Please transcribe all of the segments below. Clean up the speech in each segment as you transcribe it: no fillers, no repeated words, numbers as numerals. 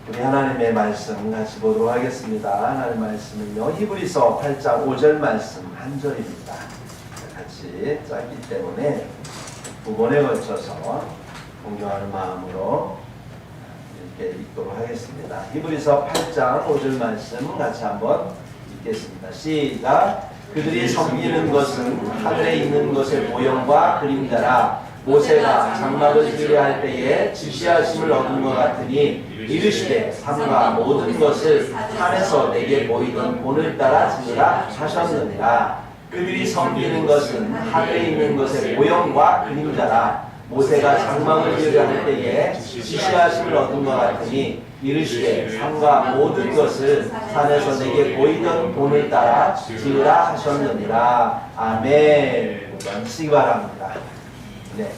우리 하나님의 말씀 같이 보도록 하겠습니다. 하나님의 말씀은요, 히브리서 8장 5절 말씀 한 절입니다. 같이 짧기 때문에 두 번에 걸쳐서 공경하는 마음으로 이렇게 읽도록 하겠습니다. 히브리서 8장 5절 말씀 같이 한번 읽겠습니다. 시작. 그들이 섬기는 것은 하늘에 있는 것의 모형과 그림자라. 모세가 장막을 지으려 할 때에 지시하심을 얻은 것 같으니 이르시되 산과 모든 것을 산에서 내게 보이던 본을 따라 지으라 하셨느니라. 그들이 섬기는 것은 하늘에 있는 것의 모형과 그림자라. 모세가 장막을 지으려 할 때에 지시하심을 얻은 것 같으니 이르시되 산과 모든 것을 산에서 내게 보이던 본을 따라 지으라 하셨느니라. 아멘. 앉으시기 바랍니다. 네.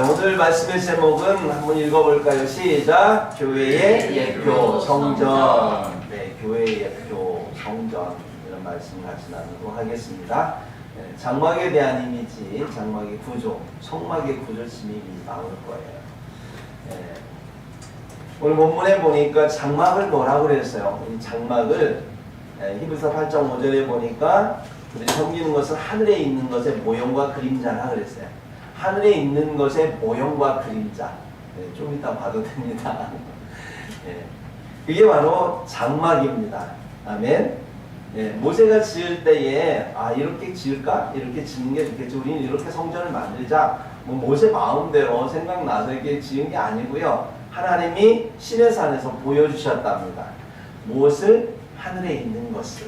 오늘 말씀의 제목은 한번 읽어볼까요? 시작. 교회의 예표 성전. 네, 교회의 예표 성전 이런 말씀 같이 나누도록 하겠습니다. 네, 장막에 대한 이미지, 장막의 구조, 성막의 구조심이 나올 거예요. 네. 오늘 본문에 보니까 장막을 뭐라고 그랬어요? 이 장막을 히브리서 8장 5절에 보니까 그들이 섬기는 것은 하늘에 있는 것의 모형과 그림자라 그랬어요. 하늘에 있는 것의 모형과 그림자. 네, 좀 이따 봐도 됩니다. 네, 그게 바로 장막입니다. 아멘. 네, 모세가 지을 때에 이렇게 지을까? 이렇게 짓는 게 좋겠지. 우리는 이렇게 성전을 만들자. 뭐 모세 마음대로 생각나서 이렇게 지은 게 아니고요. 하나님이 시내산에서 보여주셨답니다. 무엇을? 하늘에 있는 것을.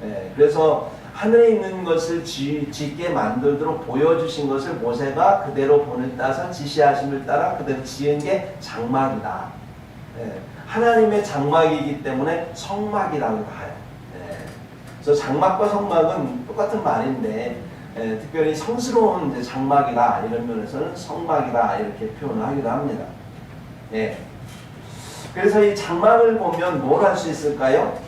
네, 그래서 하늘에 있는 것을 짓게 만들도록 보여주신 것을 모세가 그대로 본을 따서 지시하심을 따라 그대로 지은 게 장막이다. 네, 하나님의 장막이기 때문에 성막이라고 해요. 네, 그래서 장막과 성막은 똑같은 말인데 특별히 성스러운 이제 장막이다 이런 면에서는 성막이다 이렇게 표현을 하기도 합니다. 네, 그래서 이 장막을 보면 뭘 할 수 있을까요?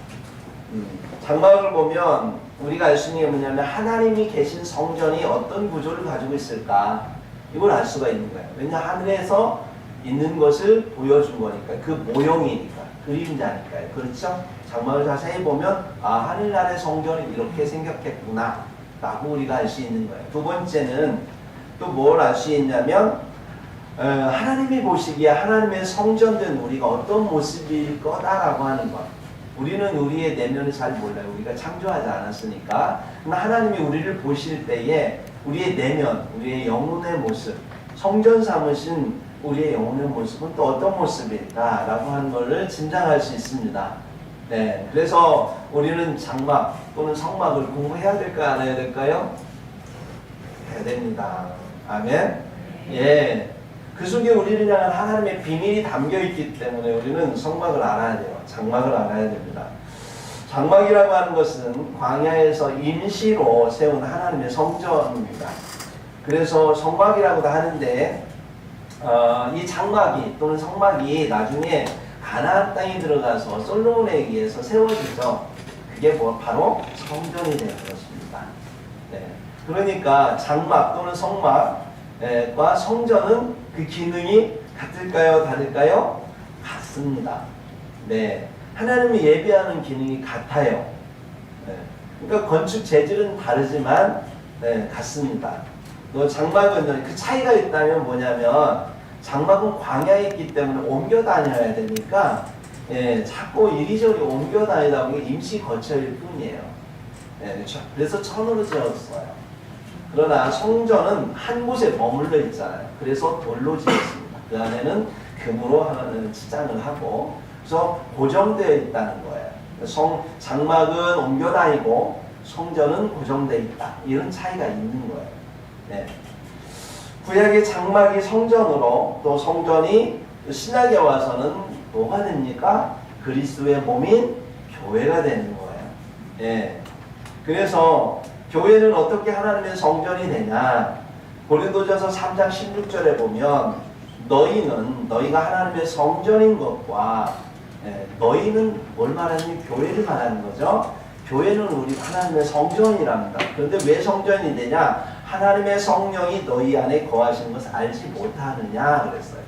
장막을 보면 우리가 알 수 있는 게 뭐냐면 하나님이 계신 성전이 어떤 구조를 가지고 있을까 이걸 알 수가 있는 거예요. 왜냐 하늘에서 있는 것을 보여준 거니까 그 모형이니까 그림자니까요. 그렇죠? 장막을 자세히 보면 하늘나라의 성전이 이렇게 생겼겠구나 라고 우리가 알 수 있는 거예요. 두 번째는 또 뭘 알 수 있냐면 하나님이 보시기에 하나님의 성전된 우리가 어떤 모습일 거다라고 하는 것. 우리는 우리의 내면을 잘 몰라요. 우리가 창조하지 않았으니까. 그러나 하나님이 우리를 보실 때에 우리의 내면, 우리의 영혼의 모습, 성전 삼으신 우리의 영혼의 모습은 또 어떤 모습일까라고 하는 것을 짐작할 수 있습니다. 네, 그래서 우리는 장막 또는 성막을 공부해야 될까요? 안 해야 될까요? 해야 됩니다. 아멘. 예. 그 속에 우리를 향한 하나님의 비밀이 담겨있기 때문에 우리는 성막을 알아야 돼요. 장막을 알아야 됩니다. 장막이라고 하는 것은 광야에서 임시로 세운 하나님의 성전입니다. 그래서 성막이라고도 하는데 이 장막이 또는 성막이 나중에 가나안 땅에 들어가서 솔로몬에 의해서 세워지죠. 그게 바로 성전이 되는 것입니다. 네. 그러니까 장막 또는 성막과 성전은 그 기능이 같을까요? 다를까요? 같습니다. 네, 하나님이 예배하는 기능이 같아요. 네. 그러니까 건축 재질은 다르지만 같습니다. 장막은 그 차이가 있다면 뭐냐면 장막은 광야에 있기 때문에 옮겨 다녀야 되니까 자꾸 이리저리 옮겨 다니다 보니 임시 거처일 뿐이에요. 그래서 천으로 지었어요. 그러나 성전은 한 곳에 머물러 있잖아요. 그래서 돌로 지었습니다. 그 안에는 금으로 하는 치장을 하고 그래서 고정되어 있다는 거예요. 장막은 옮겨 다니고 성전은 고정되어 있다. 이런 차이가 있는 거예요. 네. 구약의 장막이 성전으로 또 성전이 신약에 와서는 뭐가 됩니까? 그리스도의 몸인 교회가 되는 거예요. 네. 그래서 교회는 어떻게 하나님의 성전이 되냐? 고린도전서 3장 16절에 보면 너희가 하나님의 성전인 것과 너희는 뭘 말하니? 교회를 말하는 거죠. 교회는 우리 하나님의 성전이랍니다. 그런데 왜 성전이 되냐? 하나님의 성령이 너희 안에 거하시는 것을 알지 못하느냐 그랬어요.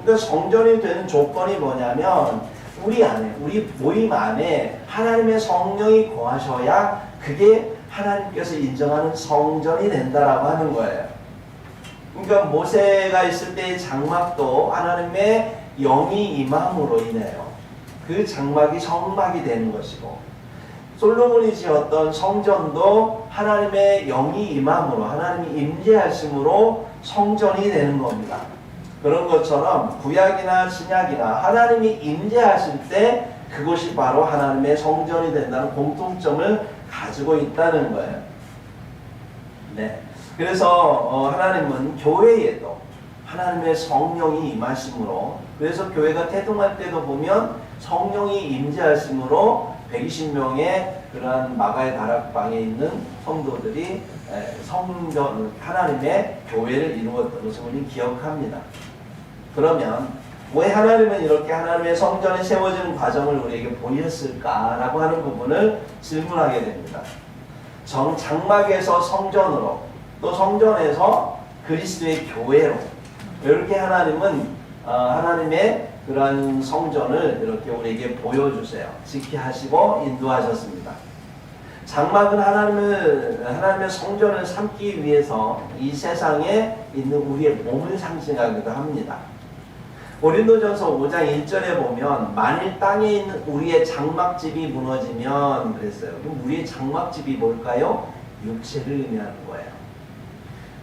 그러니까 성전이 되는 조건이 뭐냐면 우리 안에, 우리 모임 안에 하나님의 성령이 거하셔야 그게 하나님께서 인정하는 성전이 된다라고 하는 거예요. 그러니까 모세가 있을 때의 장막도 하나님의 영이 임함으로 인해요. 그 장막이 성막이 되는 것이고, 솔로몬이 지었던 성전도 하나님의 영이 임함으로, 하나님이 임재하심으로 성전이 되는 겁니다. 그런 것처럼 구약이나 신약이나 하나님이 임재하실 때 그것이 바로 하나님의 성전이 된다는 공통점을 가지고 있다는 거예요. 네. 그래서 하나님은 교회에도 하나님의 성령이 임하심으로, 그래서 교회가 태동할 때도 보면 성령이 임재하심으로 120명의 그러한 마가의 다락방에 있는 성도들이 성전, 하나님의 교회를 이루었던 것을 우리는 기억합니다. 그러면 왜 하나님은 이렇게 하나님의 성전이 세워지는 과정을 우리에게 보였을까라고 하는 부분을 질문하게 됩니다. 장막에서 성전으로, 또 성전에서 그리스도의 교회로, 이렇게 하나님은 하나님의 그러한 성전을 이렇게 우리에게 보여주세요. 지키 하시고 인도하셨습니다. 장막은 하나님의 성전을 삼기 위해서 이 세상에 있는 우리의 몸을 상징하기도 합니다. 고린도전서 5장 1절에 보면 만일 땅에 있는 우리의 장막집이 무너지면 그랬어요. 그럼 우리의 장막집이 뭘까요? 육체를 의미하는 거예요.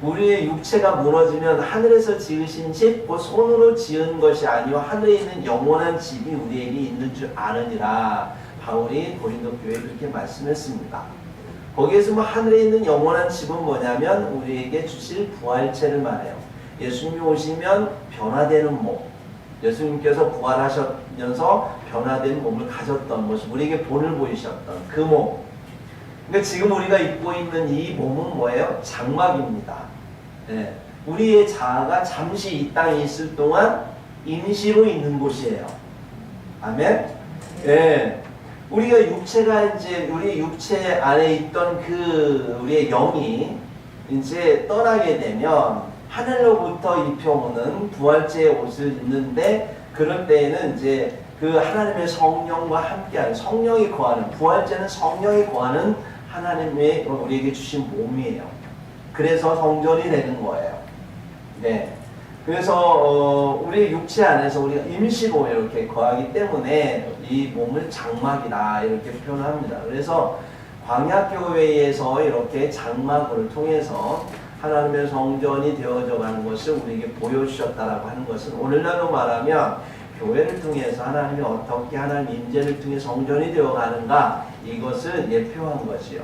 우리의 육체가 무너지면 하늘에서 지으신 집, 그 손으로 지은 것이 아니요 하늘에 있는 영원한 집이 우리에게 있는 줄 아느니라. 바울이 고린도 교회에 그렇게 말씀했습니다. 거기에서 뭐 하늘에 있는 영원한 집은 뭐냐면 우리에게 주실 부활체를 말해요. 예수님이 오시면 변화되는 몸, 예수님께서 부활하시면서 변화된 몸을 가졌던 모습, 우리에게 본을 보이셨던 그 몸. 그러니까 지금 우리가 입고 있는 이 몸은 뭐예요? 장막입니다. 네. 우리의 자아가 잠시 이 땅에 있을 동안 임시로 있는 곳이에요. 아멘? 네. 우리가 육체가 이제 우리 육체 안에 있던 그 우리의 영이 이제 떠나게 되면 하늘로부터 입혀오는 부활체의 옷을 입는데, 그럴 때에는 이제 그 하나님의 성령과 함께하는, 성령이 거하는, 부활체는 성령이 거하는 하나님의 우리에게 주신 몸이에요. 그래서 성전이 되는 거예요. 네. 그래서 우리 육체 안에서 우리가 임시로 이렇게 거하기 때문에 이 몸을 장막이다 이렇게 표현합니다. 그래서 광야교회에서 이렇게 장막을 통해서 하나님의 성전이 되어져 가는 것을 우리에게 보여주셨다라고 하는 것은, 오늘날로 말하면 교회를 통해서 하나님이 어떻게 하나님 임재를 통해 성전이 되어 가는가, 이것을 예표한 것이요.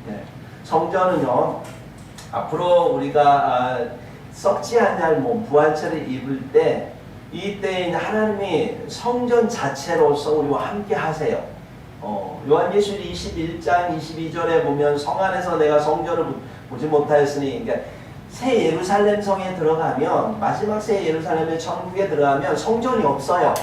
네. 성전은요, 앞으로 우리가 썩지 않을 몸, 부활체를 입을 때, 이때 하나님이 성전 자체로서 우리와 함께 하세요. 요한계시록 21장 22절에 보면 성 안에서 내가 성전을 보지 못하였으니, 그러니까 새 예루살렘 성에 들어가면, 마지막 새 예루살렘의 천국에 들어가면 성전이 없어요.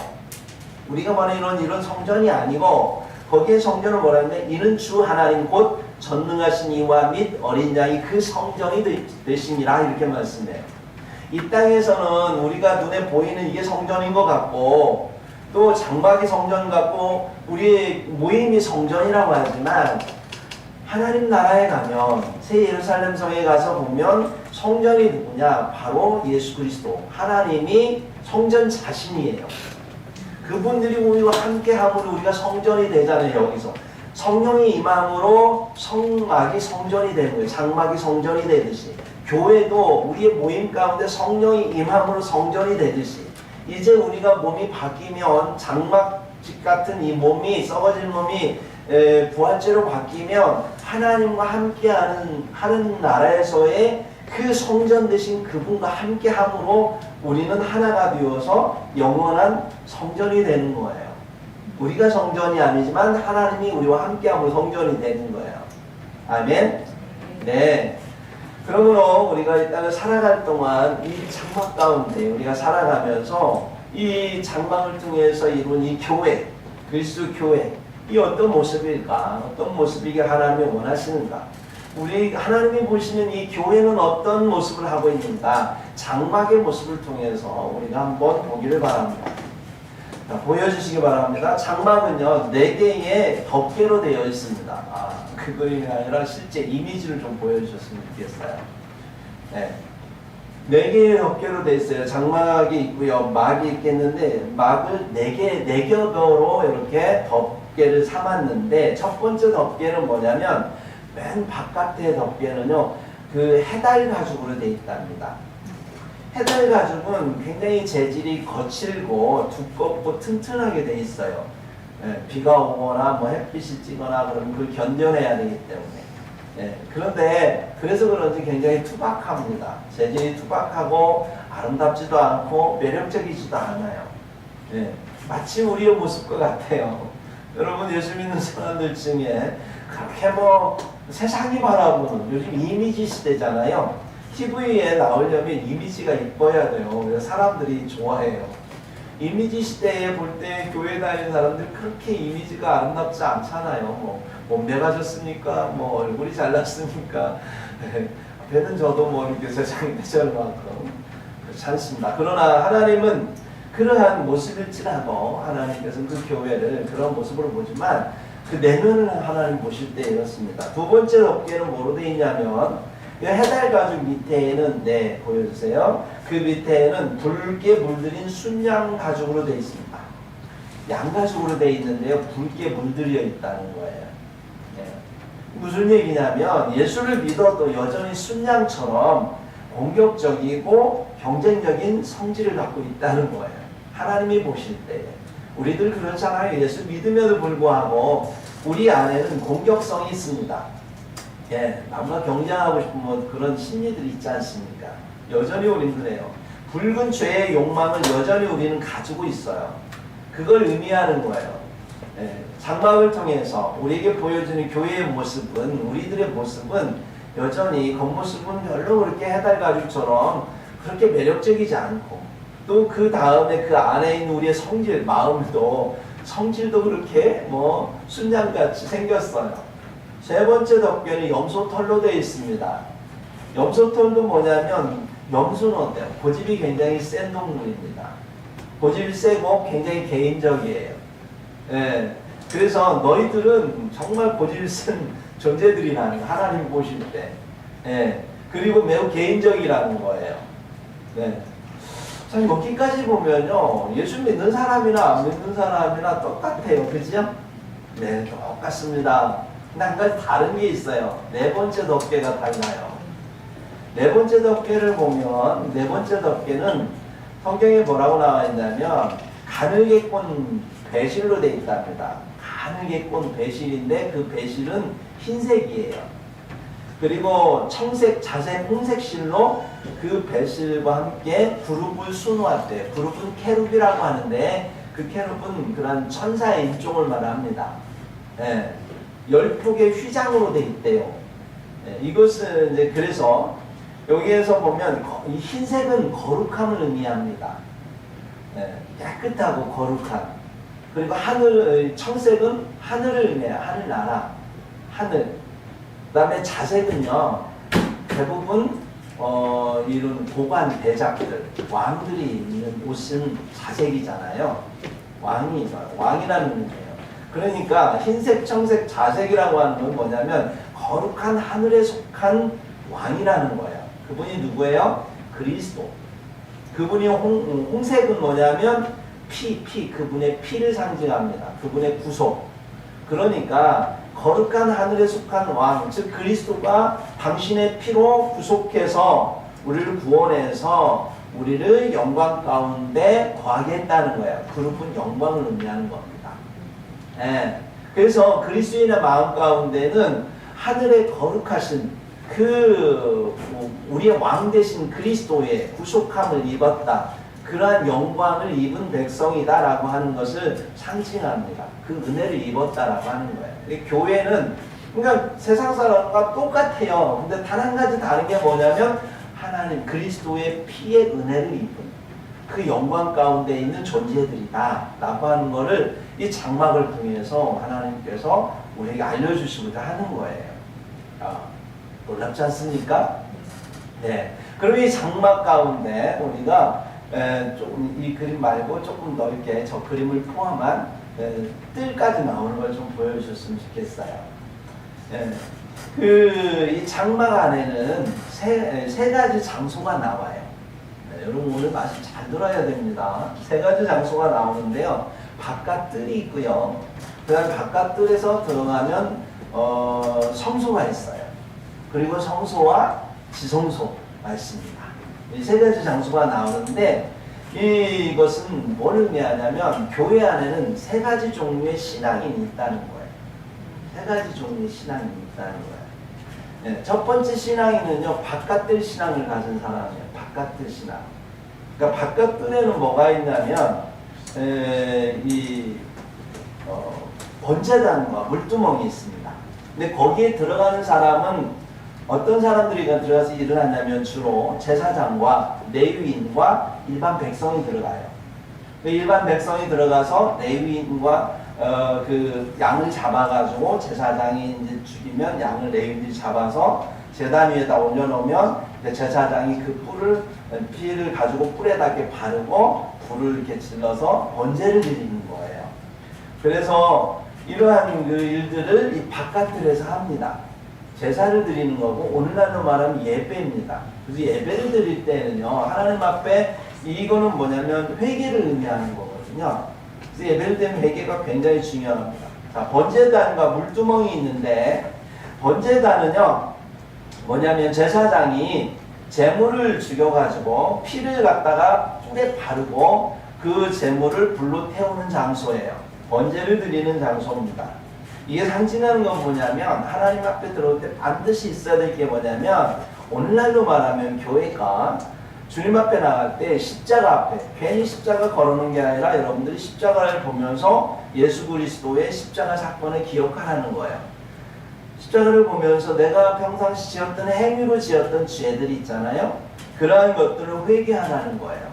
우리가 말하는 이런 성전이 아니고, 거기에 성전을 뭐라 하면 이는 주 하나님 곧 전능하신 이와 및 어린 양이 그 성전이 되심이라 이렇게 말씀해요. 이 땅에서는 우리가 눈에 보이는 이게 성전인 것 같고, 또 장막이 성전 같고 우리의 모임이 성전이라고 하지만, 하나님 나라에 가면 새 예루살렘 성에 가서 보면 성전이 누구냐? 바로 예수 그리스도, 하나님이 성전 자신이에요. 그분들이 우리와 함께함으로 우리가 성전이 되잖아요. 여기서 성령이 임함으로 성막이 성전이 되는 거예요. 장막이 성전이 되듯이 교회도 우리의 모임 가운데 성령이 임함으로 성전이 되듯이, 이제 우리가 몸이 바뀌면 장막집 같은 이 몸이, 썩어질 몸이 부활체로 바뀌면 하나님과 함께하는 하는 나라에서의 그 성전 되신 그분과 함께함으로 우리는 하나가 되어서 영원한 성전이 되는 거예요. 우리가 성전이 아니지만 하나님이 우리와 함께함으로 성전이 되는 거예요. 아멘? 네. 그러므로 우리가 이 땅을 살아갈 동안 이 장막 가운데 우리가 살아가면서 이 장막을 통해서 이룬 이 교회, 그리스도 교회, 이 어떤 모습일까? 어떤 모습이게 하나님이 원하시는가? 우리 하나님이 보시는 이 교회는 어떤 모습을 하고 있는가? 장막의 모습을 통해서 우리가 한번 보기를 바랍니다. 자, 보여주시기 바랍니다. 장막은요 4개의 덮개로 되어 있습니다. 그 그림이 아니라 실제 이미지를 좀 보여주셨으면 좋겠어요. 네. 4개의 덮개로 되어 있어요. 장막이 있고요. 막이 있겠는데 막을 4개, 4겹으로 이렇게 덮개를 삼았는데 첫 번째 덮개는 뭐냐면 맨 바깥의 덮개는요. 그 해달 가죽으로 되어 있답니다. 해달 가죽은 굉장히 재질이 거칠고 두껍고 튼튼하게 되어 있어요. 예, 비가 오거나 뭐 햇빛이 찌거나 그러면 그걸 견뎌내야 되기 때문에. 예, 그런데 그래서 그런지 굉장히 투박합니다. 재질이 투박하고 아름답지도 않고 매력적이지도 않아요. 예, 마치 우리의 모습과 같아요. 여러분 예수 믿는 사람들 중에 그렇게 뭐 세상이 바라보는 요즘 이미지 시대잖아요. TV에 나오려면 이미지가 이뻐야 돼요. 그래서 사람들이 좋아해요. 이미지 시대에 볼 때 교회 다니는 사람들 그렇게 이미지가 아름답지 않잖아요. 뭐 몸매가 좋습니까? 뭐 얼굴이 잘났습니까? 배는 저도 뭐 이렇게 세상에 내절 만큼 그렇지 않습니다. 그러나 하나님은 그러한 모습일지라도 하나님께서 그 교회를 그런 모습으로 보지만 그 내면을 하나님 보실 때 이렇습니다. 두 번째 덮개는 뭐로 되어 있냐면 해달 가죽 밑에는 보여주세요. 그 밑에는 붉게 물들인 순양 가죽으로 되어 있습니다. 양 가죽으로 되어 있는데요. 붉게 물들여 있다는 거예요. 네. 무슨 얘기냐면 예수를 믿어도 여전히 순양처럼 공격적이고 경쟁적인 성질을 갖고 있다는 거예요. 하나님이 보실 때 우리들 그렇잖아요. 예수 믿음에도 불구하고 우리 안에는 공격성이 있습니다. 예, 남과 경쟁하고 싶은 뭐 그런 심리들이 있지 않습니까? 여전히 우리는 그래요. 붉은 죄의 욕망을 여전히 우리는 가지고 있어요. 그걸 의미하는 거예요. 예, 장막을 통해서 우리에게 보여주는 교회의 모습은 우리들의 모습은 여전히 겉모습은 별로 그렇게 해달 가죽처럼 그렇게 매력적이지 않고 또 그 다음에 그 안에 있는 우리의 성질, 마음도 성질도 그렇게 뭐 순양같이 생겼어요. 세 번째 덮개는 염소털로 되어 있습니다. 염소털도 뭐냐면 염소는 어때요? 고집이 굉장히 센 동물입니다. 고집이 세고 굉장히 개인적이에요. 예, 그래서 너희들은 정말 고집이 센 존재들이라는 하나님 보실 때. 예, 그리고 매우 개인적이라는 거예요. 네. 자, 여기까지 보면요. 예수 믿는 사람이나 안 믿는 사람이나 똑같아요. 그죠? 네, 똑같습니다. 근데 한 가지 다른 게 있어요. 네 번째 덮개가 달라요. 네 번째 덮개를 보면 네 번째 덮개는 성경에 뭐라고 나와 있냐면 가늘게 꼰 배실로 되어 있답니다. 가늘게 꼰 배실인데 그 배실은 흰색이에요. 그리고 청색, 자색, 홍색 실로 그 배실과 함께 그룹을 수놓았대요. 그룹은 케룹이라고 하는데 그 케룹은 그런 천사의 인종을 말합니다. 예. 10폭의 휘장으로 되어 있대요. 예, 이것은 이제 그래서 여기에서 보면 이 흰색은 거룩함을 의미합니다. 예, 깨끗하고 거룩한. 그리고 청색은 하늘을 의미해요. 하늘나라, 하늘. 그 다음에 자색은요, 대부분 이런 고관 대작들, 왕들이 입는 옷은 자색이잖아요. 왕이라는 의미예요. 그러니까 흰색, 청색, 자색이라고 하는 건 뭐냐면 거룩한 하늘에 속한 왕이라는 거예요. 그분이 누구예요? 그리스도. 그분이 홍색은 뭐냐면 그분의 피를 상징합니다. 그분의 구속. 그러니까 거룩한 하늘에 속한 왕, 즉 그리스도가 당신의 피로 구속해서 우리를 구원해서 우리를 영광 가운데 거하게 했다는 거예요. 그룹은 영광을 의미하는 겁니다. 예. 그래서 그리스도인의 마음 가운데는 하늘의 거룩하신 우리의 왕 되신 그리스도의 구속함을 입었다. 그러한 영광을 입은 백성이다라고 하는 것을 상징합니다. 그 은혜를 입었다라고 하는 거예요. 교회는 그러니까 세상 사람과 똑같아요. 근데 단 한 가지 다른 게 뭐냐면 하나님 그리스도의 피의 은혜를 입은 그 영광 가운데 있는 존재들이다 라고 하는 거를 이 장막을 통해서 하나님께서 우리에게 알려주시고자 하는 거예요. 놀랍지 않습니까? 네. 그럼 이 장막 가운데 우리가 조금 이 그림 말고 조금 넓게 저 그림을 포함한 뜰까지 나오는 걸 좀 보여주셨으면 좋겠어요. 이 장막 안에는 세 가지 장소가 나와요. 여러분 오늘 말씀 잘 들어야 됩니다. 세 가지 장소가 나오는데요. 바깥 뜰이 있고요. 그 다음 바깥 뜰에서 들어가면 성소가 있어요. 그리고 성소와 지성소가 있습니다. 이 세 가지 장소가 나오는데 이것은 뭘 의미하냐면 교회 안에는 세 가지 종류의 신앙인이 있다는 거예요. 세 가지 종류의 신앙인이 있다는 거예요. 첫 번째 신앙인은요, 바깥뜰 신앙을 가진 사람이에요. 바깥뜰 신앙. 그러니까 바깥뜰에는 뭐가 있냐면 번제단과 물두멍이 있습니다. 근데 거기에 들어가는 사람은 어떤 사람들이 들어가서 일을 하냐면 주로 제사장과 레위인과 일반 백성이 들어가요. 일반 백성이 들어가서 레위인과 그 양을 잡아가지고 제사장이 이제 죽이면 양을 레위인들이 잡아서 제단 위에다 올려놓으면 제사장이 그 피를 가지고 뿔에다 이렇게 바르고 불을 이렇게 질러서 번제를 드리는 거예요. 그래서 이러한 그 일들을 이 바깥들에서 합니다. 제사를 드리는 거고 오늘날로 말하면 예배입니다. 그래서 예배를 드릴 때는요, 하나님 앞에 이거는 뭐냐면 회개를 의미하는 거거든요. 그래서 예배를 드리면 회개가 굉장히 중요합니다. 자, 번제단과 물두멍이 있는데 번제단은요 뭐냐면 제사장이 제물을 죽여가지고 피를 갖다가 뿔에 바르고 그 제물을 불로 태우는 장소예요. 번제를 드리는 장소입니다. 이게 상징하는 건 뭐냐면 하나님 앞에 들어올 때 반드시 있어야 될 게 뭐냐면 오늘날로 말하면 교회가 주님 앞에 나갈 때 십자가 앞에 괜히 십자가 걸어놓은 게 아니라 여러분들이 십자가를 보면서 예수 그리스도의 십자가 사건을 기억하라는 거예요. 십자가를 보면서 내가 평상시 지었던 행위로 지었던 죄들이 있잖아요. 그러한 것들을 회개하라는 거예요.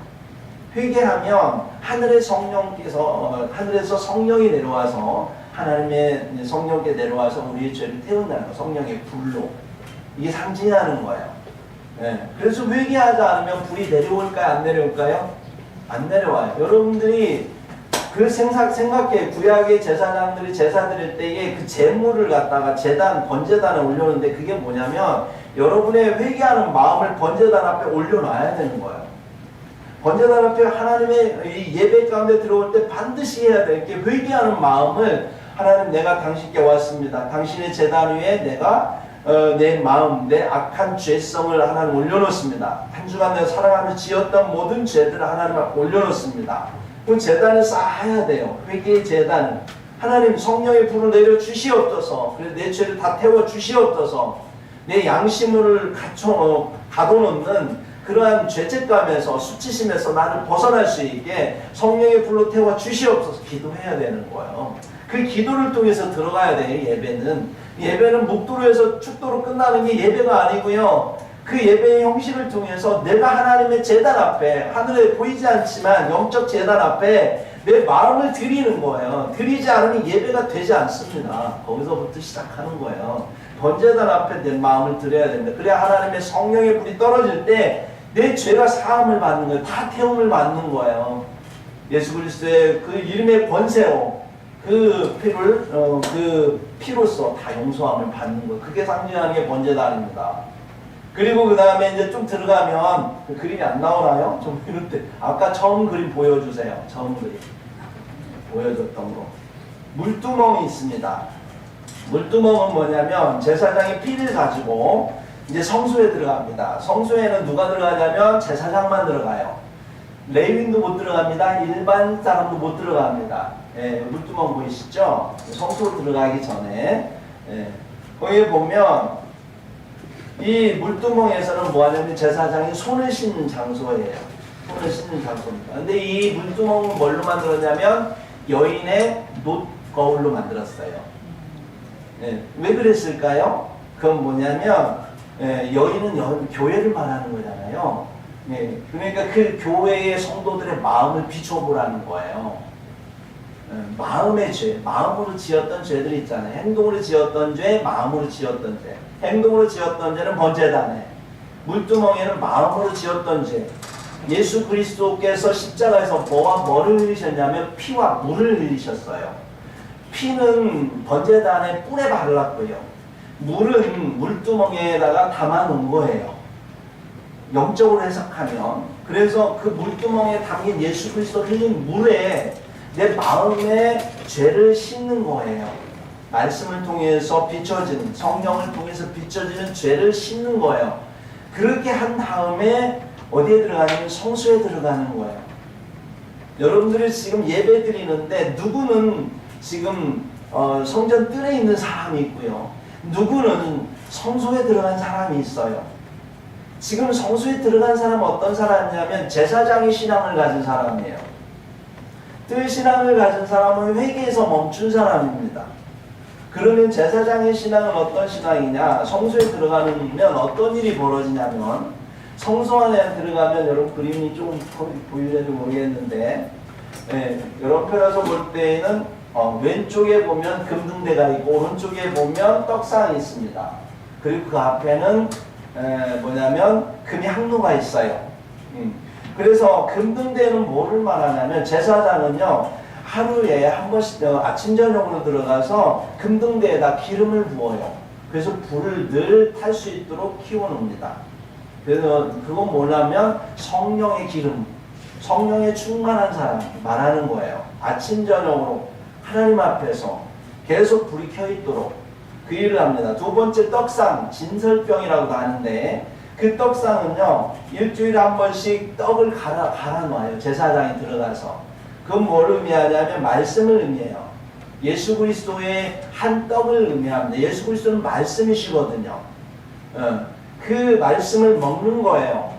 회개하면 하늘에서 성령이 내려와서 하나님의 성령께 내려와서 우리의 죄를 태운다는 거, 성령의 불로. 이게 상징하는 거예요. 그래서 회개하지 않으면 불이 내려올까요? 안 내려올까요? 안 내려와요. 여러분들이 그 생각해. 구약의 제사장들이 제사 드릴 때에 그 제물을 갖다가 번제단에 올려놓는데 그게 뭐냐면 여러분의 회개하는 마음을 번제단 앞에 올려놔야 되는 거예요. 번제단 앞에 하나님의 이 예배 가운데 들어올 때 반드시 해야 될 게 회개하는 마음을 하나님 내가 당신께 왔습니다. 당신의 제단 위에 내가 내 마음, 내 악한 죄성을 하나님 올려놓습니다. 한 주간 내가 살아가며 지었던 모든 죄들을 하나님 앞에 올려놓습니다. 그 제단을 쌓아야 돼요. 회개의 제단을. 하나님 성령의 불을 내려 주시옵소서. 그래서 내 죄를 다 태워 주시옵소서. 내 양심을 가둬놓는 그러한 죄책감에서 수치심에서 나를 벗어날 수 있게 성령의 불로 태워 주시옵소서. 기도해야 되는 거예요. 그 기도를 통해서 들어가야 돼요. 예배는 묵도로에서 축도로 끝나는 게 예배가 아니고요. 그 예배의 형식을 통해서 내가 하나님의 제단 앞에 하늘에 보이지 않지만 영적 제단 앞에 내 마음을 드리는 거예요. 드리지 않으면 예배가 되지 않습니다. 거기서부터 시작하는 거예요. 번제단 앞에 내 마음을 드려야 됩니다. 그래야 하나님의 성령의 불이 떨어질 때 내 죄가 사함을 받는 거예요. 다 태움을 받는 거예요. 예수 그리스도의 그 이름의 권세로 그 피로써 다 용서함을 받는 거예요. 그게 상징하는 게 번제단입니다. 그리고 그 다음에 이제 좀 들어가면 그 그림이 안 나오나요? 좀 이럴 때 아까 처음 그림 보여주세요. 처음 그림 보여줬던 거. 물두멍이 있습니다. 물두멍은 뭐냐면 제사장이 피를 가지고 이제 성소에 들어갑니다. 성소에는 누가 들어가냐면 제사장만 들어가요. 레위인도 못 들어갑니다. 일반 사람도 못 들어갑니다. 물두멍 보이시죠? 성소 들어가기 전에 거기에 보면 이 물두멍에서는 뭐 하냐면 제사장이 손을 씻는 장소예요. 손을 씻는 장소입니다. 근데 이 물두멍은 뭘로 만들었냐면 여인의 놋거울로 만들었어요. 왜 그랬을까요? 그건 뭐냐면 여인은 교회를 말하는 거잖아요. 그러니까 그 교회의 성도들의 마음을 비춰보라는 거예요. 마음의 죄, 마음으로 지었던 죄들이 있잖아요. 행동으로 지었던 죄, 마음으로 지었던 죄. 행동으로 지었던 죄는 번제단에, 물두멍에는 마음으로 지었던 죄. 예수 그리스도께서 십자가에서 뭐와 뭐를 흘리셨냐면 피와 물을 흘리셨어요. 피는 번제단의 뿔에 발랐고요. 물은 물두멍에다가 담아놓은 거예요. 영적으로 해석하면. 그래서 그 물두멍에 담긴 예수 그리스도 흘린 물에 내 마음의 죄를 씻는 거예요. 말씀을 통해서 비춰지는, 성령을 통해서 비춰지는 죄를 씻는 거예요. 그렇게 한 다음에 어디에 들어가냐면 성소에 들어가는 거예요. 여러분들이 지금 예배 드리는데 누구는 지금 성전 뜰에 있는 사람이 있고요. 누구는 성소에 들어간 사람이 있어요. 지금 성소에 들어간 사람은 어떤 사람이냐면 제사장의 신앙을 가진 사람이에요. 뜰 신앙을 가진 사람은 회개에서 멈춘 사람입니다. 그러면 제사장의 신앙은 어떤 신앙이냐? 성소에 들어가면 어떤 일이 벌어지냐면 성소 안에 들어가면 여러분 그림이 조금 보일는지 모르겠는데 여러분께서 볼 때에는 왼쪽에 보면 금등대가 있고 오른쪽에 보면 떡상이 있습니다. 그리고 그 앞에는 뭐냐면 금이 항로가 있어요. 그래서 금등대는 뭐를 말하냐면 제사장은요 하루에 한 번씩 아침 저녁으로 들어가서 금등대에다 기름을 부어요. 그래서 불을 늘 탈 수 있도록 키워놓습니다. 그래서 그건 뭐냐면 성령의 기름, 성령에 충만한 사람 말하는 거예요. 아침 저녁으로 하나님 앞에서 계속 불이 켜 있도록 그 일을 합니다. 두 번째 떡상, 진설병이라고도 하는데 그 떡상은요 일주일에 한 번씩 떡을 갈아 놔요. 제사장이 들어가서. 그건 뭘 의미하냐면 말씀을 의미해요. 예수 그리스도의 한 떡을 의미합니다. 예수 그리스도는 말씀이시거든요. 그 말씀을 먹는 거예요.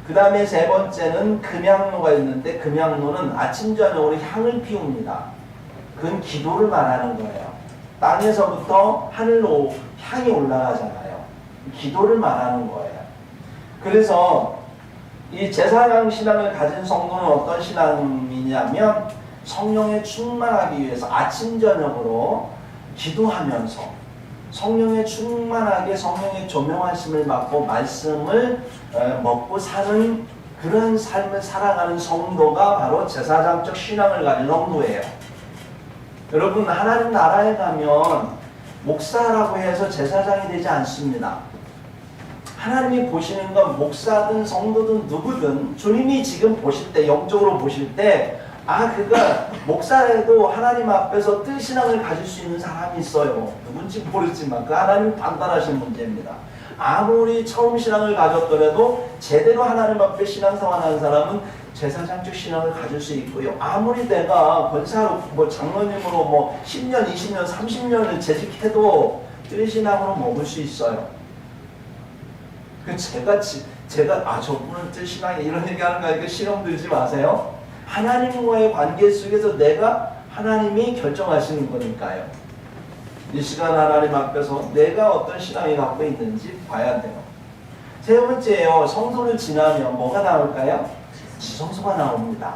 그 다음에 세 번째는 금향로가 있는데 금향로는 아침 저녁으로 향을 피웁니다. 그건 기도를 말하는 거예요. 땅에서부터 하늘로 향이 올라가잖아요. 기도를 말하는 거예요. 그래서 이 제사장 신앙을 가진 성도는 어떤 신앙이냐면 성령에 충만하기 위해서 아침 저녁으로 기도하면서 성령에 충만하게 성령의 조명하심을 받고 말씀을 먹고 사는 그런 삶을 살아가는 성도가 바로 제사장적 신앙을 가진 성도예요. 여러분 하나님 나라에 가면 목사라고 해서 제사장이 되지 않습니다. 하나님이 보시는 건 목사든 성도든 누구든 주님이 지금 보실 때 영적으로 보실 때 그가 목사라도 하나님 앞에서 뜰 신앙을 가질 수 있는 사람이 있어요. 누군지 모르지만 그 하나님이 판단하신 문제입니다. 아무리 처음 신앙을 가졌더라도 제대로 하나님 앞에 신앙생활하는 사람은 제사장적 신앙을 가질 수 있고요. 아무리 내가 권사로 장로님으로 10년, 20년, 30년을 재직해도 뜰 신앙으로 먹을 수 있어요. 제가 저분은 뜰 신앙이 이런 얘기하는 거니까 실험 들지 마세요. 하나님과의 관계 속에서 내가 하나님이 결정하시는 거니까요. 이 시간 하나님 앞에서 내가 어떤 신앙이 갖고 있는지 봐야 돼요. 세 번째요. 성소를 지나면 뭐가 나올까요? 지성소가 나옵니다.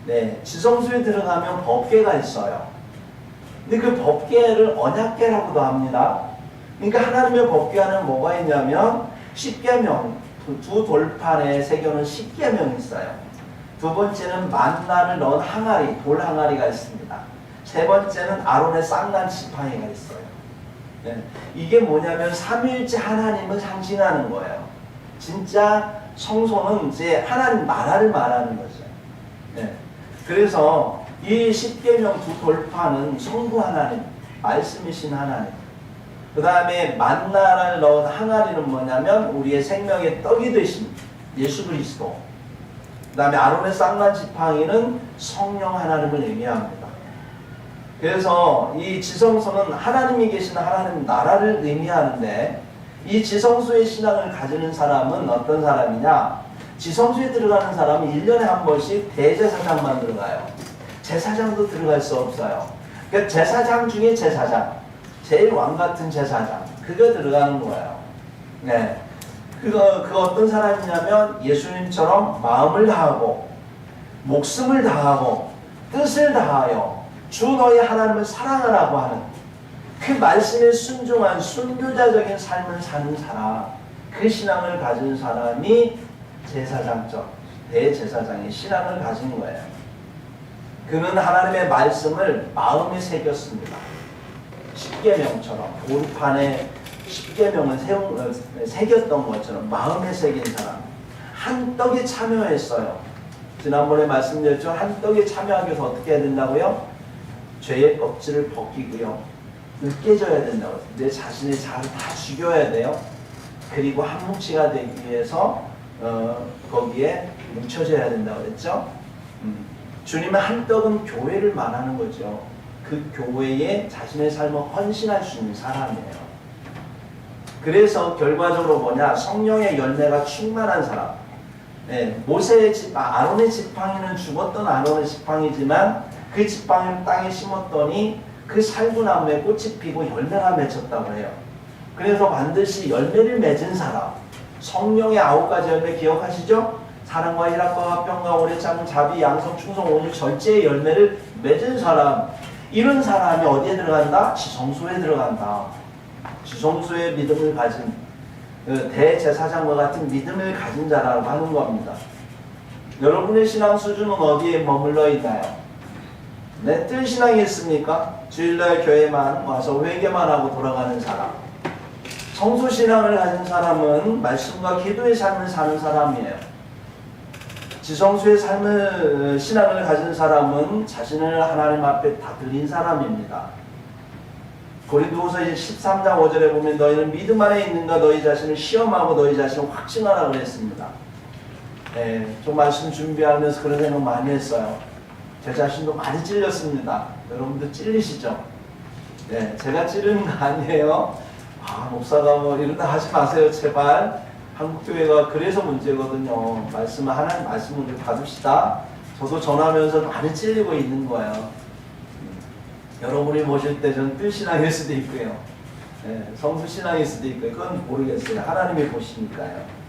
네, 지성소에 들어가면 법궤가 있어요. 근데 그 법궤를 언약궤라고도 합니다. 그러니까 하나님의 법궤 안에 뭐가 있냐면 십계명, 두 돌판에 새겨놓은 십계명이 있어요. 두 번째는 만나를 넣은 항아리, 돌 항아리가 있습니다. 세 번째는 아론의 쌍난 지팡이가 있어요. 네. 이게 뭐냐면 삼위일체 하나님을 상징하는 거예요. 진짜 성소는 이제 하나님 나라를 말하는 거죠. 네. 그래서 이 십계명 두 돌판은 성부 하나님, 말씀이신 하나님. 그 다음에 만나를 넣은 항아리는 뭐냐면 우리의 생명의 떡이 되신 예수 그리스도. 그 다음에 아론의 쌍난 지팡이는 성령 하나님을 의미합니다. 그래서 이 지성소는 하나님이 계시는 하나님 나라를 의미하는데 이 지성소의 신앙을 가지는 사람은 어떤 사람이냐? 지성소에 들어가는 사람은 1년에 한 번씩 대제사장만 들어가요. 제사장도 들어갈 수 없어요. 그러니까 제사장 중에 제사장, 제일 왕 같은 제사장, 그거 들어가는 거예요. 네. 그 어떤 사람이냐면 예수님처럼 마음을 다하고 목숨을 다하고 뜻을 다하여 주 너희 하나님을 사랑하라고 하는 그 말씀에 순종한 순교자적인 삶을 사는 사람, 그 신앙을 가진 사람이 제사장적 대제사장의 신앙을 가진 거예요. 그는 하나님의 말씀을 마음에 새겼습니다. 십계명처럼 돌판에 십계명을 새겼던 것처럼 마음에 새긴 사람. 한 떡에 참여했어요. 지난번에 말씀드렸죠. 한 떡에 참여하기 위해서 어떻게 해야 된다고요? 죄의 껍질을 벗기고요. 으깨져야 된다고. 내 자신의 자아를 다 죽여야 돼요. 그리고 한 뭉치가 되기 위해서 거기에 뭉쳐져야 된다고 그랬죠. 주님은 한 떡은 교회를 말하는 거죠. 그 교회에 자신의 삶을 헌신할 수 있는 사람이에요. 그래서 결과적으로 뭐냐? 성령의 열매가 충만한 사람. 네, 모세의 아론의 지팡이는 죽었던 아론의 지팡이지만 그 지팡이를 땅에 심었더니 그 살구나무에 꽃이 피고 열매가 맺혔다고 해요. 그래서 반드시 열매를 맺은 사람, 성령의 9가지 열매 기억하시죠? 사랑과 희락과 화평과 오래 참음 자비 양성 충성 온유 절제의 열매를 맺은 사람, 이런 사람이 어디에 들어간다? 지성소에 들어간다. 지성소의 믿음을 가진 대제사장과 같은 믿음을 가진 자라고 하는 겁니다. 여러분의 신앙 수준은 어디에 머물러 있나요? 네, 뜰신앙이 있습니까? 주일날 교회만 와서 회개만 하고 돌아가는 사람. 성소신앙을 가진 사람은 말씀과 기도의 삶을 사는 사람이에요. 지성소의 신앙을 가진 사람은 자신을 하나님 앞에 다 드린 사람입니다. 고린도후서 13장 5절에 보면 너희는 믿음 안에 있는가 너희 자신을 시험하고 너희 자신을 확증하라 그랬습니다. 네, 좀 말씀 준비하면서 그런 생각 많이 했어요. 제 자신도 많이 찔렸습니다. 여러분도 찔리시죠? 네, 제가 찌르는 거 아니에요. 목사가 뭐 이런다 하지 마세요, 제발. 한국교회가 그래서 문제거든요. 하나님 말씀을 받읍시다. 저도 전하면서 많이 찔리고 있는 거예요. 여러분이 보실 때 전 뜰신앙일 수도 있고요. 네, 성수신앙일 수도 있고요. 그건 모르겠어요. 하나님이 보시니까요.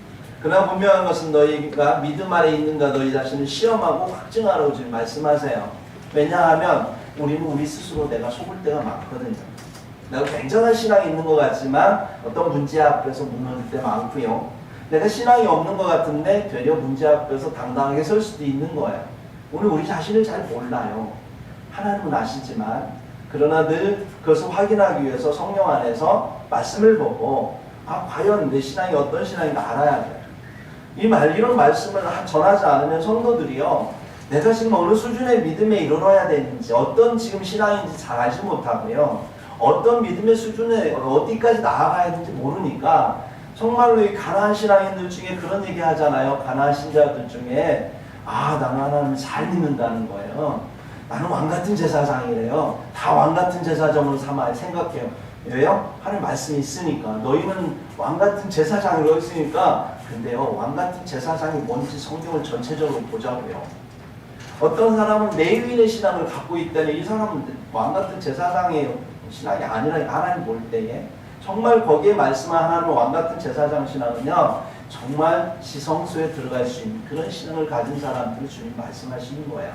그러나 분명한 것은 너희가 믿음 안에 있는가 너희 자신을 시험하고 확증하라고 지금 말씀하세요. 왜냐하면 우리 스스로 내가 속을 때가 많거든요. 내가 굉장한 신앙이 있는 것 같지만 어떤 문제 앞에서 무너질 때 많고요. 내가 신앙이 없는 것 같은데 되려 문제 앞에서 당당하게 설 수도 있는 거예요. 우리 자신을 잘 몰라요. 하나님은 아시지만 그러나 늘 그것을 확인하기 위해서 성령 안에서 말씀을 보고 과연 내 신앙이 어떤 신앙인가 알아야 돼요. 이런 말씀을 전하지 않으면 성도들이요, 내가 지금 어느 수준의 믿음에 이르러야 되는지, 어떤 지금 신앙인지 잘 알지 못하고요, 어떤 믿음의 수준에 어디까지 나아가야 되는지 모르니까 정말로 이 가난한 신앙인들 중에 그런 얘기 하잖아요. 가난한 신자들 중에 나는 하나님을 잘 믿는다는 거예요. 나는 왕같은 제사장이래요. 다 왕같은 제사장으로 삼아 생각해요. 왜요? 하나님 말씀이 있으니까. 너희는 왕같은 제사장이라고 했으니까. 근데요, 왕같은 제사장이 뭔지 성경을 전체적으로 보자고요. 어떤 사람은 레위인의 신앙을 갖고 있다니 이 사람은 왕같은 제사장의 신앙이 아니라 하나님 볼 때에 정말 거기에 말씀한 하나님의 왕같은 제사장 신앙은요, 정말 지성소에 들어갈 수 있는 그런 신앙을 가진 사람들을 주님 말씀하시는 거예요.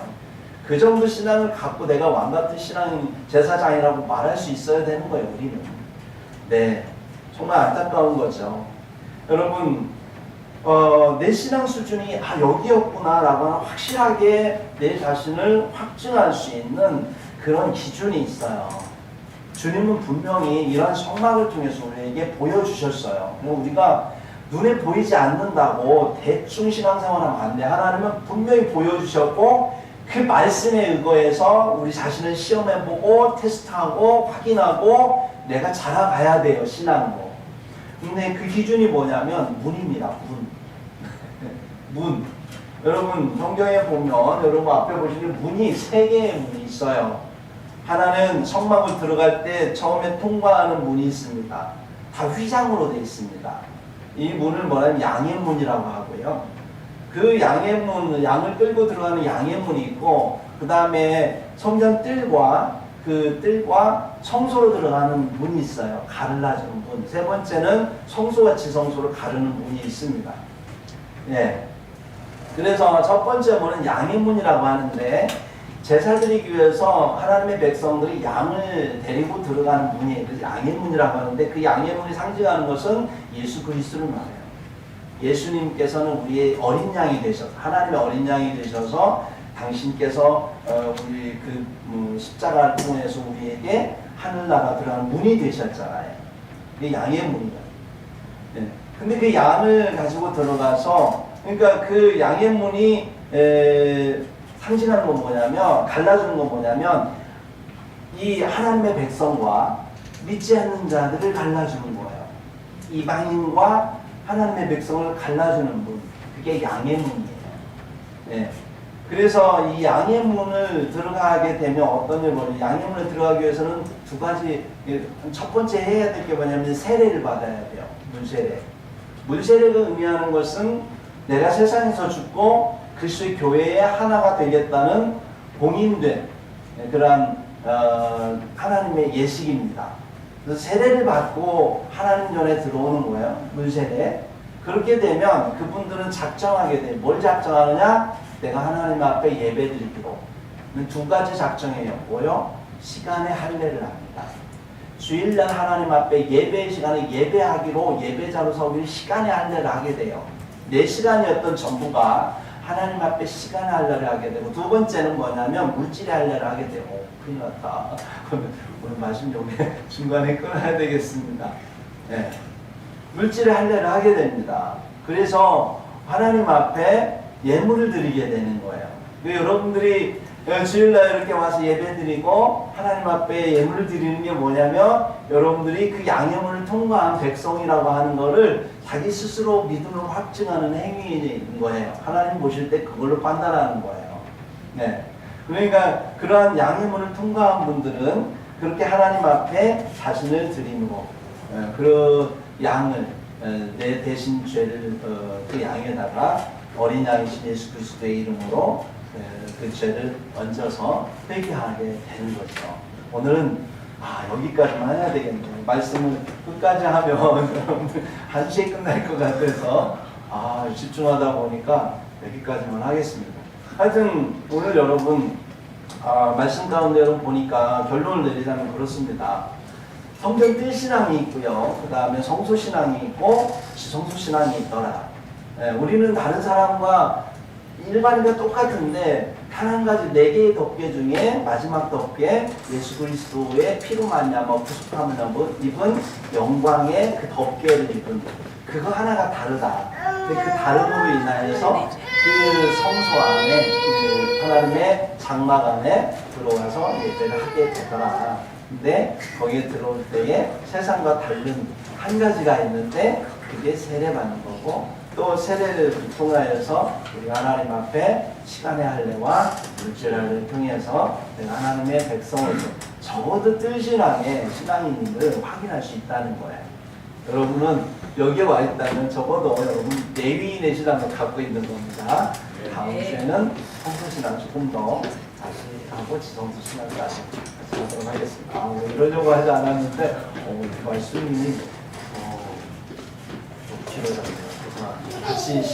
그 정도 신앙을 갖고 내가 왕같은 제사장이라고 말할 수 있어야 되는 거예요, 우리는. 네, 정말 안타까운 거죠. 여러분, 내 신앙 수준이 여기였구나 라고 확실하게 내 자신을 확증할 수 있는 그런 기준이 있어요. 주님은 분명히 이러한 성막을 통해서 우리에게 보여주셨어요. 우리가 눈에 보이지 않는다고 대충 신앙생활하면 안 돼. 하나님은 분명히 보여주셨고 그 말씀에 의거해서 우리 자신을 시험해보고 테스트하고 확인하고 내가 자라가야 돼요, 신앙으로. 근데 그 기준이 뭐냐면 문입니다. 문. 여러분 성경에 보면 여러분 앞에 보시면 문이 3개의 문이 있어요. 하나는 성막을 들어갈 때 처음에 통과하는 문이 있습니다. 다 휘장으로 되어 있습니다. 이 문을 뭐냐면 양의 문이라고 하고요. 그 양의 문, 양을 끌고 들어가는 양의 문이 있고, 그 다음에 성전 뜰과 그 뜰과 성소로 들어가는 문이 있어요. 가르라주는 문. 세 번째는 성소와 지성소를 가르는 문이 있습니다. 예. 그래서 첫 번째 문은 양의 문이라고 하는데, 제사 드리기 위해서 하나님의 백성들이 양을 데리고 들어가는 문이에요. 그래서 양의 문이라고 하는데 그 양의 문이 상징하는 것은 예수 그리스도를 말해요. 예수님께서는 우리의 어린 양이 되셔서 하나님의 어린 양이 되셔서 당신께서 우리 그 십자가를 통해서 우리에게 하늘나라 들어가는 문이 되셨잖아요. 그게 양의 문이다. 네. 근데 그 양을 가지고 들어가서 그러니까 그 양의 문이 상징하는 건 뭐냐면 갈라주는 건 뭐냐면 이 하나님의 백성과 믿지 않는 자들을 갈라주는 거예요. 이방인과 하나님의 백성을 갈라주는 문, 그게 양의 문이에요. 네. 그래서 이 양의 문을 들어가게 되면 어떤 일이 벌어요? 양의 문을 들어가기 위해서는 두 가지, 첫 번째 해야 될 게 뭐냐면 세례를 받아야 돼요. 물세례. 물세례가 의미하는 것은 내가 세상에서 죽고 그리스도의 교회의 하나가 되겠다는 봉인된 그러한 하나님의 예식입니다. 그래서 세례를 받고 하나님 전에 들어오는 거예요. 물세례. 그렇게 되면 그분들은 작정하게 돼요. 뭘 작정하느냐? 내가 하나님 앞에 예배드리기로. 두 가지 작정이에요. 뭐요? 시간에 할례를 합니다. 주일날 하나님 앞에 예배 시간에 예배하기로 예배자로 서기로 시간에 할례를 하게 돼요. 내 시간이었던 전부가 하나님 앞에 시간에 할례를 하게 되고 두 번째는 뭐냐면 물질의 할례를 하게 되고 큰일 났다. 오늘 말씀 좀 중간에 끊어야 되겠습니다. 네. 물질의 할례를 하게 됩니다. 그래서 하나님 앞에 예물을 드리게 되는 거예요. 여러분들이 주일날 이렇게 와서 예배드리고 하나님 앞에 예물을 드리는 게 뭐냐면 여러분들이 그 양해문을 통과한 백성이라고 하는 거를 자기 스스로 믿음으로 확증하는 행위인 거예요. 하나님 보실 때 그걸로 판단하는 거예요. 네. 그러니까 그러한 양해문을 통과한 분들은 그렇게 하나님 앞에 자신을 드림으로 그 양을 내 대신 죄를 그 양에다가 어린 양이신 예수 그리스도의 이름으로 그 죄를 얹어서 회개하게 되는 거죠. 오늘은 여기까지만 해야 되겠네요. 말씀을 끝까지 하면 여러분들 1시에 끝날 것 같아서 집중하다 보니까 여기까지만 하겠습니다. 하여튼 오늘 여러분 말씀 가운데 여러분 보니까 결론을 내리자면 그렇습니다. 성경 뜰신앙이 있고요. 그 다음에 성소신앙이 있고 지성소신앙이 있더라. 우리는 다른 사람과 일반인과 똑같은데 단 한 가지 4개의 덮개 중에 마지막 덮개 예수 그리스도의 피로 말미암아 구속함을 입은 영광의 그 덮개를 입은 그거 하나가 다르다. 근데 그 다름으로 인하여서 그 성소 안에 그 하나님의 장막 안에 들어와서 예배를 하게 되더라. 근데 거기에 들어올 때에 세상과 다른 한 가지가 있는데 그게 세례받는 거고 또 세례를 통하여서 우리 하나님 앞에 시간의 할례와 물질의 할례를 통해서 내가 하나님의 백성으로서 적어도 뜰신앙의 신앙인임을 확인할 수 있다는 거예요. 여러분은 여기에 와 있다면 적어도 여러분 내위인의 신앙을 갖고 있는 겁니다. 다음 주에는 성소신앙 조금 더 다시 하고 지성소 신앙까지 같이 하도록 하겠습니다. 이러려고 하지 않았는데 말씀이 좀 길어졌네요. 같이